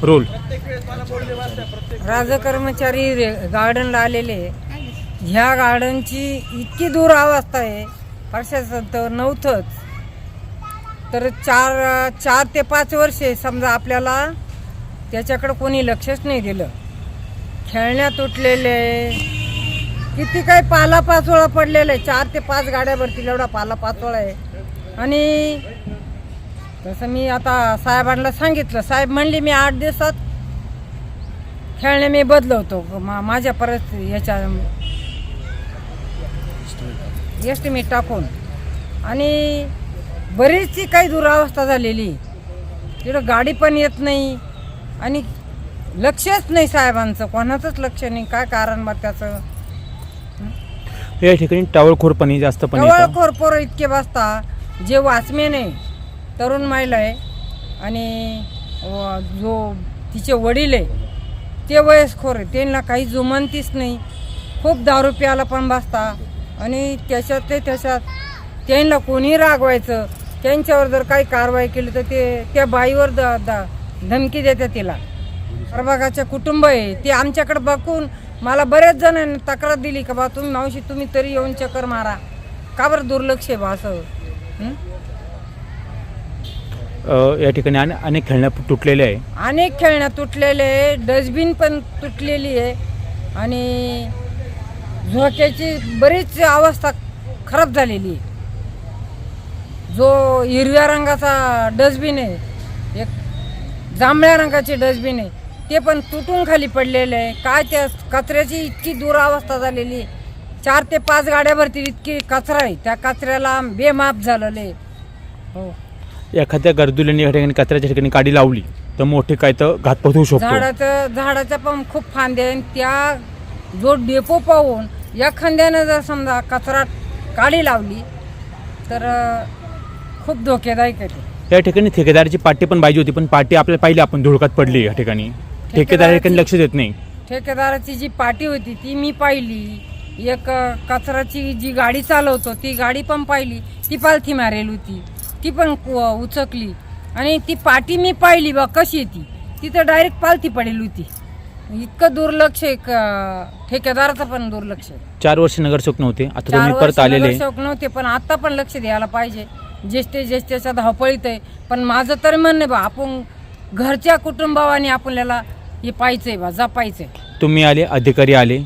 Role राजकर्मचारी गार्डनला आलेले. ह्या गार्डनची इतकी दुरावस्था आहे, प्रशासन तर नव्हतंच. तर चार ते 5 वर्षे समजा आपल्याला त्याच्याकडे कोणी लक्षच नाही दिलं. खेळण्या तुटलेले, किती काही पालापाचोळा पडलेला आहे. 4 ते 5 गाड्या भरतील एवढा पालापाचोळा आहे. आणि तसं मी आता साहेबांना सांगितलं. साहेब म्हणले मी 8 दिवसात खेळणे मी बदलवतो. माझ्या परत याच्या एस्टिमेट टाकून. आणि बरीचशी काही दुरावस्था झालेली. तिकडं गाडी पण येत नाही आणि लक्षच नाही साहेबांचं, कोणाचंच लक्ष नाही. काय कारण बा त्याचं? या ठिकाणी टावळखोरपणी जास्त पण टावळखोर पोरं इतके बसता. जे वॉचमॅन आहे, तरुण महिला आहे, आणि जो तिचे वडील आहे ते वयस्कर आहे. त्यांना काही जुमनतीच नाही. खूप दारू प्यायला पण बसता. आणि त्याच्यात त्यांना कोणी रागवायचं, त्यांच्यावर जर काही कारवाई केली तर त्या बाईवर धमकी देतात तिला. प्रभागाचे कुटुंब आहे ते आमच्याकडे बघून मला बऱ्याच जणांनी तक्रार दिली का बा तुम्ही मावशी तुम्ही तरी येऊन चक्कर मारा. का बरं दुर्लक्ष आहे बा असं? या ठिकाणी अनेक खेळण्या तुटलेल्या आहे. अनेक खेळण्या तुटलेले आहे. डस्टबिन पण तुटलेली आहे. आणि झोक्याची बरीच अवस्था खराब झालेली आहे. जो हिरव्या रंगाचा डस्टबिन आहे, एक जांभळ्या रंगाचे डस्टबिन आहे, ते पण तुटून खाली पडलेले आहे. काय त्या कचऱ्याची इतकी दुरावस्था झालेली आहे. 4 ते 5 गाड्या भरतील इतकी कचरा आहे. त्या कचऱ्याला बेमाप झालेलं आहे. हो, एखाद्या गरजुल्याने या ठिकाणी कचऱ्याच्या ठिकाणी गाडी लावली तर मोठे काय तर घातपात होऊ शकतो. झाडाच्या पण खूप फांद्या आहे. त्या जो डेपो पाहून एखाद्यानं जर समजा कचरा गाडी लावली तर खूप धोकेदायक आहे ते. या ठिकाणी ठेकेदाराची पाटी पण पाहिजे होती, पण पाटी आपल्याला पाहिली आपण धुळकात पडली. या ठिकाणी ठेकेदार ठिकाणी लक्ष देत नाही. ठेकेदाराची जी पाटी होती ती मी पाहिली. एक कचऱ्याची जी गाडी चालवतो ती गाडी पण पाहिली. ती पालथी मारेल होती, ती पण उचकली. आणि ती पाटी मी पाहिली बा कशी येते, तिथं डायरेक्ट पालथी पडेल होती. इतकं दुर्लक्ष आहे. ठेकेदाराचं पण दुर्लक्ष आहे. 4 वर्ष नगरसेवक नव्हते, आता तुम्ही परत आलेले. नगरसेवक नव्हते, पण आता पण लक्ष द्यायला पाहिजे. ज्येष्ठच्या धावपळीत आहे. पण माझं तरी म्हणणं बा आपण घरच्या कुटुंबावानी आपल्याला हे पाहिजे बा, जपायचंय. तुम्ही आले, अधिकारी आले,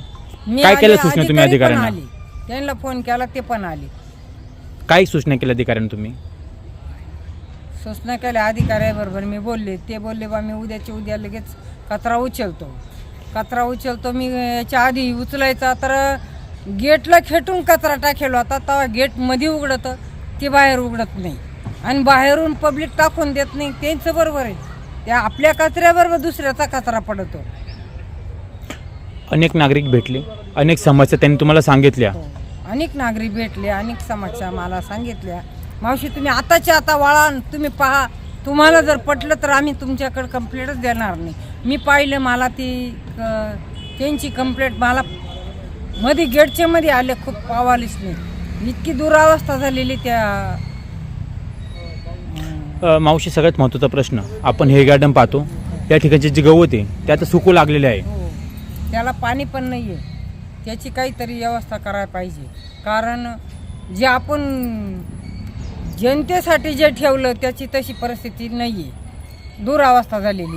काय केलं सूचना तुम्ही अधिकाऱ्यांना? त्यांना फोन केला, ते पण आले. काय सूचना केल्या अधिकाऱ्यांना तुम्ही? सूचना केल्या अधिकाऱ्याबरोबर मी बोलले. ते बोलले बा मी उद्या लगेच कचरा उचलतो. मी याच्या आधी उचलायचा तर गेटला खेटून कचरा टाकेलो होता. तेव्हा गेट मध्ये उघडतं, ते बाहेर उघडत नाही. आणि बाहेरून पब्लिक टाकून देत नाही. त्यांचं बरोबर आहे. त्या आपल्या कचऱ्याबरोबर दुसऱ्याचा कचरा पडतो. अनेक नागरिक भेटले, अनेक समस्या त्यांनी तुम्हाला सांगितल्या. अनेक नागरिक भेटले, अनेक समस्या मला सांगितल्या. मावशी तुम्ही आताच्या आता वळा, तुम्ही पहा. तुम्हाला जर पटलं तर आम्ही तुमच्याकडे कंप्लेंटच देणार नाही. मी पाहिलं, मला त्यांची कंप्लेंट मला मध्ये गेटच्या मध्ये आले, खूप पावालीच नाही. इतकी दुरावस्था झालेली त्या. मावशी, सगळ्यात महत्त्वाचा प्रश्न, आपण हे गार्डन पाहतो, या ठिकाणचे जे गवत आहे ते आता सुकू लागलेले आहे. हो, त्याला पाणी पण नाही आहे. त्याची काहीतरी व्यवस्था करायला पाहिजे. कारण जे आपण जनतेसाठी जे ठेवलं त्याची तशी परिस्थिती नाही आहे. दुरावस्था झालेली.